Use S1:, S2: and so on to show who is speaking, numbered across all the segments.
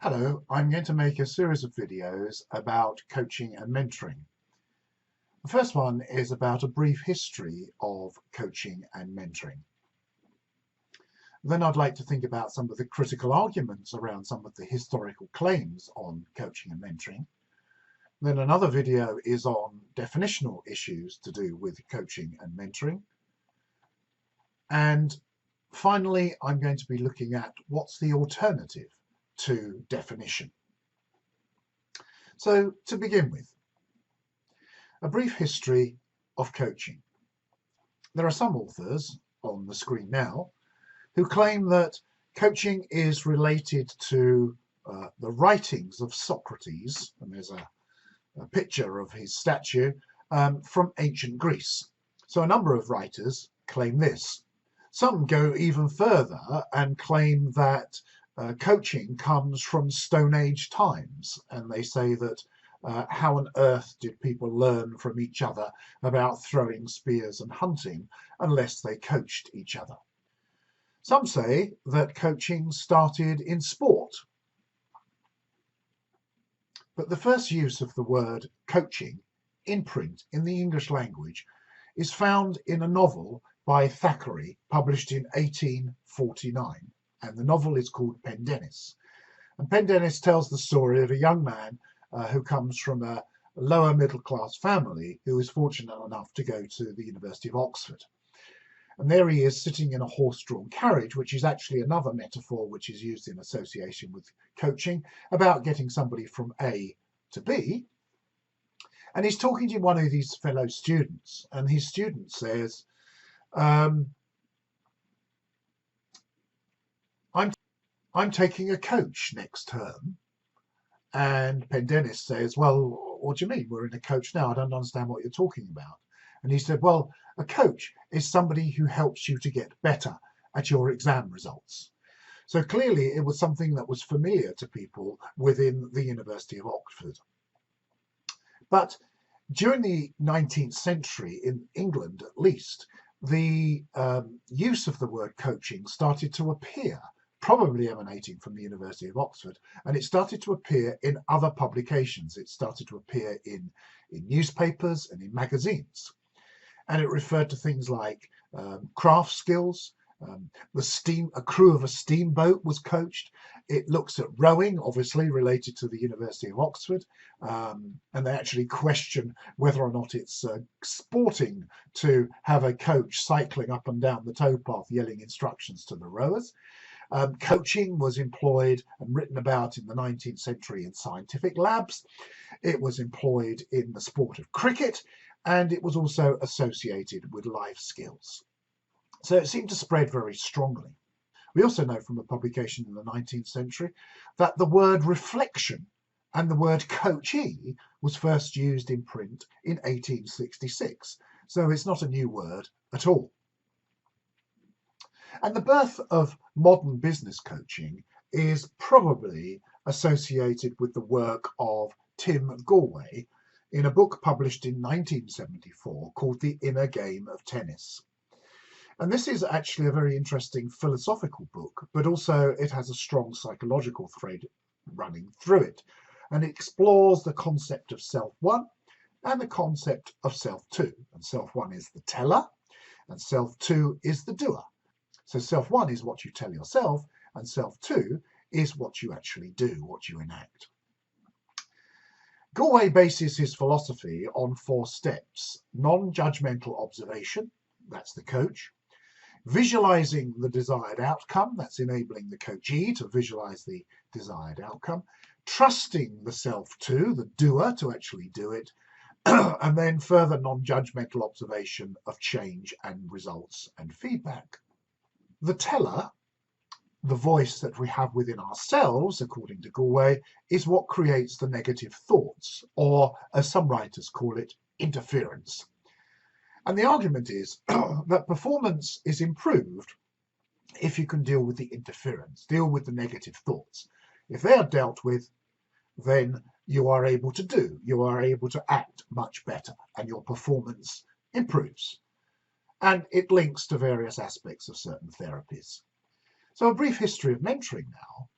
S1: Hello, I'm going to make a series of videos about coaching and mentoring. The first one is about a brief history of coaching and mentoring. Then I'd like to think about some of the critical arguments around some of the historical claims on coaching and mentoring. Then another video is on definitional issues to do with coaching and mentoring. And finally, I'm going to be looking at what's the alternative to definition. So to begin with, a brief history of coaching. There are some authors on the screen now who claim that coaching is related to the writings of Socrates, and there's a picture of his statue from ancient Greece. So a number of writers claim this. Some go even further and claim that coaching comes from Stone Age times, and they say that how on earth did people learn from each other about throwing spears and hunting unless they coached each other? Some say that coaching started in sport. But the first use of the word coaching in print in the English language is found in a novel by Thackeray published in 1849. And the novel is called Pendennis. And Pendennis tells the story of a young man who comes from a lower middle class family who is fortunate enough to go to the University of Oxford. And there he is sitting in a horse-drawn carriage, which is actually another metaphor which is used in association with coaching, about getting somebody from A to B. And he's talking to one of his fellow students, and his student says, I'm taking a coach next term. And Pendennis says, well, what do you mean? We're in a coach now. I don't understand what you're talking about. And he said, well, a coach is somebody who helps you to get better at your exam results. So clearly it was something that was familiar to people within the University of Oxford. But during the 19th century, in England at least, the use of the word coaching started to appear, probably emanating from the University of Oxford, and it started to appear in other publications. It started to appear in newspapers and in magazines. And it referred to things like craft skills. A crew of a steamboat was coached. It looks at rowing, obviously related to the University of Oxford, and they actually question whether or not it's sporting to have a coach cycling up and down the towpath yelling instructions to the rowers. Coaching was employed and written about in the 19th century in scientific labs. It was employed in the sport of cricket, and it was also associated with life skills. So it seemed to spread very strongly. We also know from a publication in the 19th century that the word reflection and the word coachee was first used in print in 1866. So it's not a new word at all. And the birth of modern business coaching is probably associated with the work of Tim Gallwey in a book published in 1974 called The Inner Game of Tennis. And this is actually a very interesting philosophical book, but also it has a strong psychological thread running through it. And it explores the concept of self-one and the concept of self-two. And self-one is the teller, and self-two is the doer. So self-one is what you tell yourself, and self-two is what you actually do, what you enact. Gallwey bases his philosophy on 4 steps: non-judgmental observation, that's the coach; visualizing the desired outcome, that's enabling the coachee to visualize the desired outcome; trusting the self-two, the doer, to actually do it; and then further non-judgmental observation of change and results and feedback. The teller, the voice that we have within ourselves, according to Gallwey, is what creates the negative thoughts, or as some writers call it, interference. And the argument is that performance is improved if you can deal with the interference, deal with the negative thoughts. If they are dealt with, then you are able to act much better, and your performance improves. And it links to various aspects of certain therapies. So a brief history of mentoring now.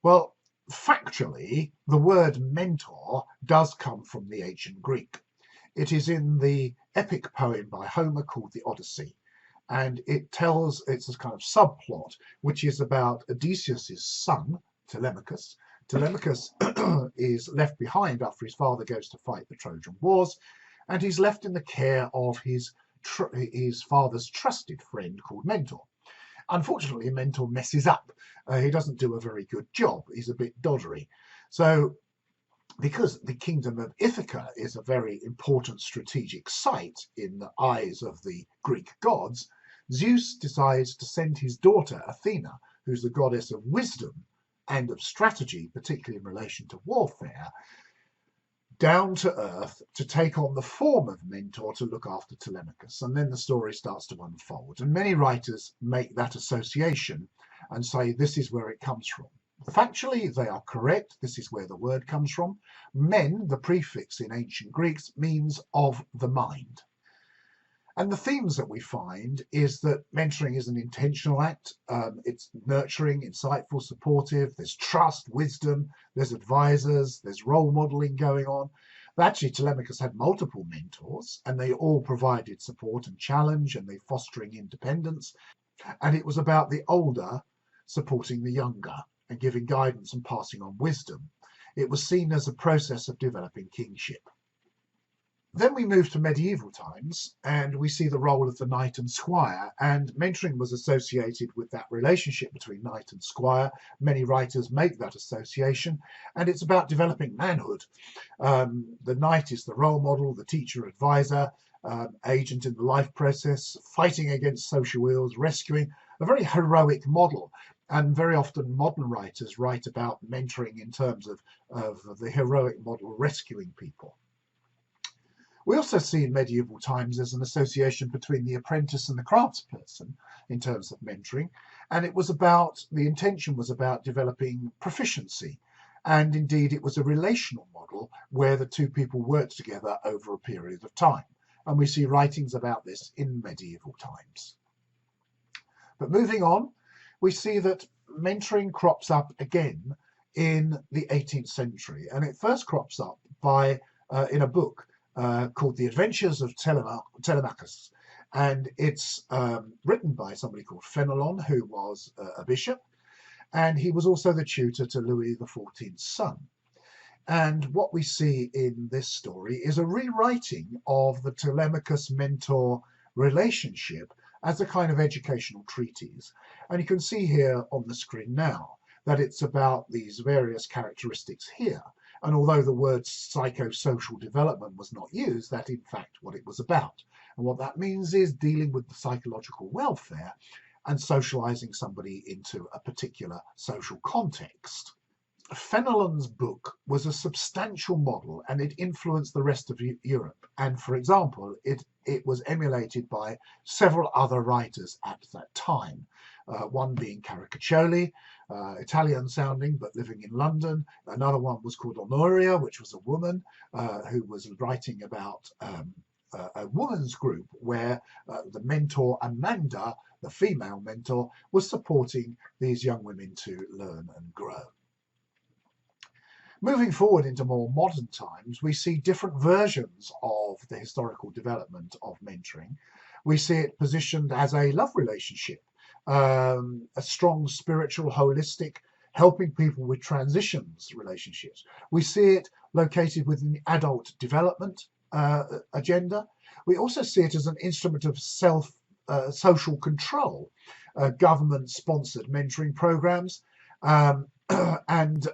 S1: Well, factually, the word mentor does come from the ancient Greek. It is in the epic poem by Homer called the Odyssey, and it's a kind of subplot which is about Odysseus's son, Telemachus. Telemachus is left behind after his father goes to fight the Trojan Wars, and he's left in the care of his father's trusted friend called Mentor. Unfortunately, Mentor messes up. He doesn't do a very good job. He's a bit doddery. So because the kingdom of Ithaca is a very important strategic site in the eyes of the Greek gods, Zeus decides to send his daughter Athena, who's the goddess of wisdom and of strategy, particularly in relation to warfare, down to earth to take on the form of Mentor to look after Telemachus. And then the story starts to unfold. And many writers make that association and say this is where it comes from. Factually, they are correct. This is where the word comes from. Men, the prefix in ancient Greeks, means of the mind. And the themes that we find is that mentoring is an intentional act. It's nurturing, insightful, supportive. There's trust, wisdom, there's advisors, there's role modeling going on. Actually, Telemachus had multiple mentors, and they all provided support and challenge, and they fostering independence. And it was about the older supporting the younger and giving guidance and passing on wisdom. It was seen as a process of developing kingship. Then we move to medieval times and we see the role of the knight and squire, and mentoring was associated with that relationship between knight and squire. Many writers make that association, and it's about developing manhood. The knight is the role model, the teacher, advisor, agent in the life process, fighting against social ills, rescuing, a very heroic model. And very often modern writers write about mentoring in terms of the heroic model rescuing people. We also see in medieval times there's an association between the apprentice and the craftsperson in terms of mentoring, and the intention was about developing proficiency, and indeed it was a relational model where the two people worked together over a period of time, and we see writings about this in medieval times. But moving on, we see that mentoring crops up again in the 18th century, and it first crops up in a book called The Adventures of Telemachus, and it's written by somebody called Fenelon, who was a bishop, and he was also the tutor to Louis XIV's son. And what we see in this story is a rewriting of the Telemachus-Mentor relationship as a kind of educational treatise. And you can see here on the screen now that it's about these various characteristics here. And although the word psychosocial development was not used, that's in fact what it was about. And what that means is dealing with the psychological welfare and socializing somebody into a particular social context. Fenelon's book was a substantial model, and it influenced the rest of Europe. And for example, it was emulated by several other writers at that time. One being Caraccioli, Italian sounding but living in London. Another one was called Honoria, which was a woman who was writing about a woman's group where the mentor Amanda, the female mentor, was supporting these young women to learn and grow. Moving forward into more modern times, we see different versions of the historical development of mentoring. We see it positioned as a love relationship, a strong spiritual, holistic, helping people with transitions relationships. We see it located within the adult development agenda. We also see it as an instrument of social control, government-sponsored mentoring programs, and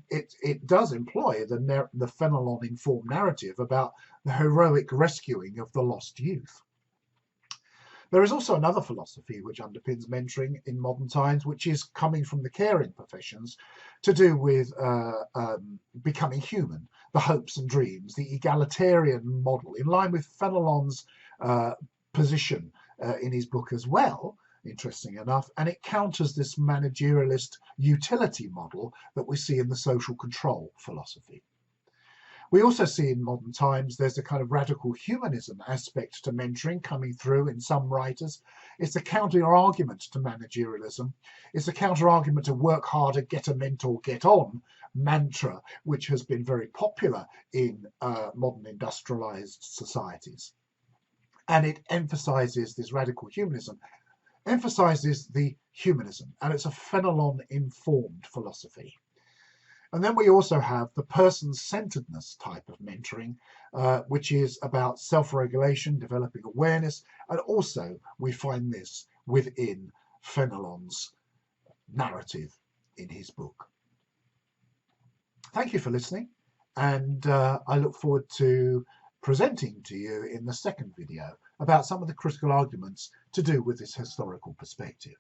S1: it does employ the Fenelon-informed narrative about the heroic rescuing of the lost youth. There is also another philosophy which underpins mentoring in modern times, which is coming from the caring professions, to do with becoming human, the hopes and dreams, the egalitarian model, in line with Fenelon's position in his book as well, interesting enough, and it counters this managerialist utility model that we see in the social control philosophy. We also see in modern times there's a kind of radical humanism aspect to mentoring coming through in some writers. It's a counter-argument to managerialism. It's a counter-argument to work harder, get a mentor, get on mantra, which has been very popular in modern industrialized societies. And it emphasizes this radical humanism, emphasizes the humanism, and it's a Fenelon-informed philosophy. And then we also have the person-centeredness type of mentoring, which is about self-regulation, developing awareness, and also we find this within Fenelon's narrative in his book. Thank you for listening, and I look forward to presenting to you in the second video about some of the critical arguments to do with this historical perspective.